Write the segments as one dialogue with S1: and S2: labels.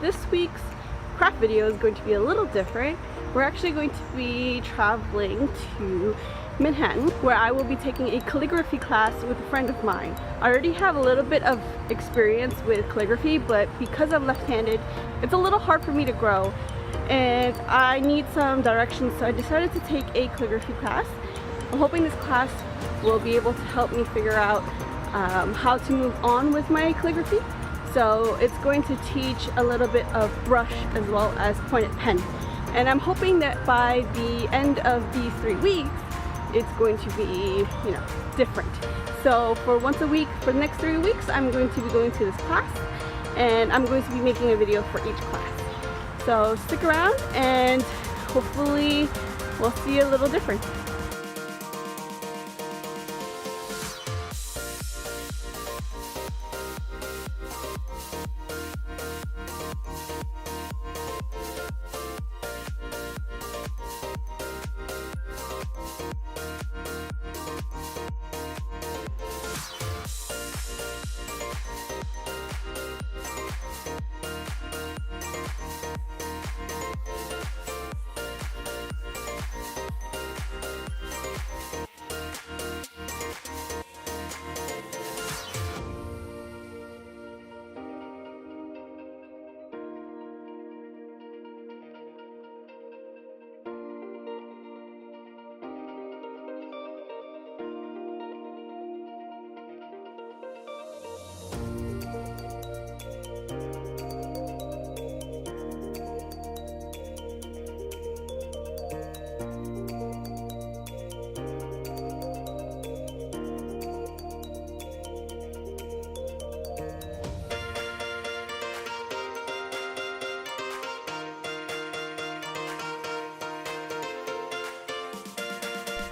S1: this week's craft video is going to be a little different. We're actually going to be traveling to Manhattan, where I will be taking a calligraphy class with a friend of mine. I already have a little bit of experience with calligraphy, but because I'm left-handed, it's a little hard for me to grow and I need some direction, so I decided to take a calligraphy class. I'm hoping this class will be able to help me figure out how to move on with my calligraphy. So it's going to teach a little bit of brush as well as pointed pen. And I'm hoping that by the end of these 3 weeks, it's going to be, different. So for once a week, for the next 3 weeks, I'm going to be going to this class and I'm going to be making a video for each class. So stick around and hopefully we'll see a little different.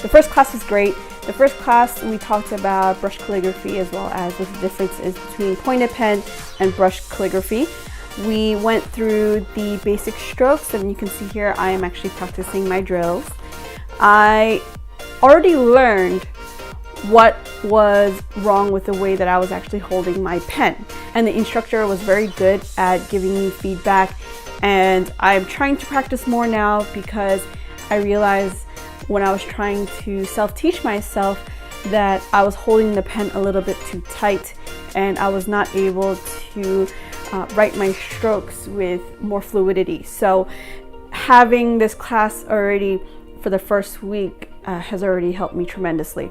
S1: The first class was great. The first class we talked about brush calligraphy as well as what the difference is between pointed pen and brush calligraphy. We went through the basic strokes, and you can see here I am actually practicing my drills. I already learned what was wrong with the way that I was actually holding my pen, and the instructor was very good at giving me feedback, and I'm trying to practice more now because I realized when I was trying to self-teach myself that I was holding the pen a little bit too tight and I was not able to write my strokes with more fluidity. So having this class already for the first week has already helped me tremendously.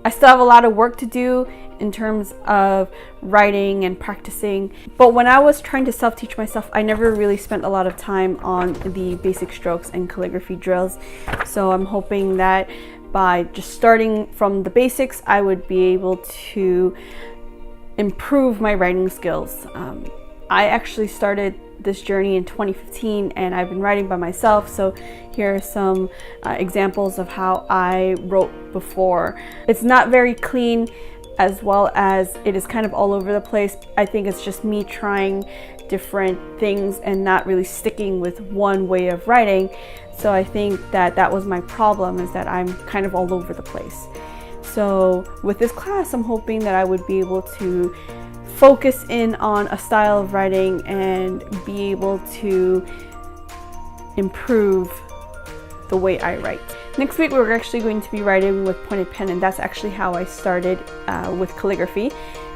S1: I still have a lot of work to do in terms of writing and practicing, but when I was trying to self-teach myself, I never really spent a lot of time on the basic strokes and calligraphy drills. So I'm hoping that by just starting from the basics, I would be able to improve my writing skills. I actually started this journey in 2015 and I've been writing by myself, so here are some examples of how I wrote before. It's not very clean, as well as it is kind of all over the place. I think it's just me trying different things and not really sticking with one way of writing. So I think that that was my problem, is that I'm kind of all over the place. So with this class, I'm hoping that I would be able to focus in on a style of writing and be able to improve the way I write. Next week we're actually going to be writing with pointed pen, and that's actually how I started with calligraphy,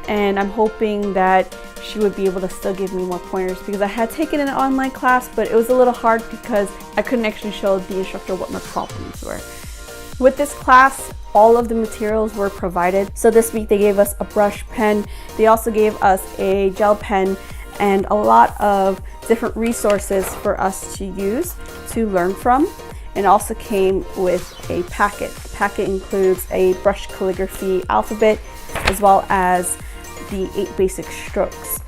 S1: and I'm hoping that she would be able to still give me more pointers, because I had taken an online class but it was a little hard because I couldn't actually show the instructor what my problems were. With this class, all of the materials were provided. So this week they gave us a brush pen, they also gave us a gel pen, and a lot of different resources for us to use to learn from. And also came with a packet. The packet includes a brush calligraphy alphabet as well as the 8 basic strokes.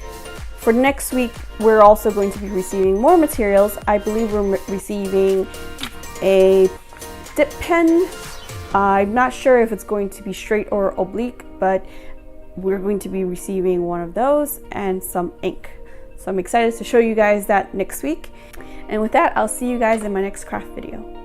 S1: For next week, we're also going to be receiving more materials. I believe we're receiving a dip pen. I'm not sure if it's going to be straight or oblique, but we're going to be receiving one of those and some ink. So I'm excited to show you guys that next week. And with that, I'll see you guys in my next craft video.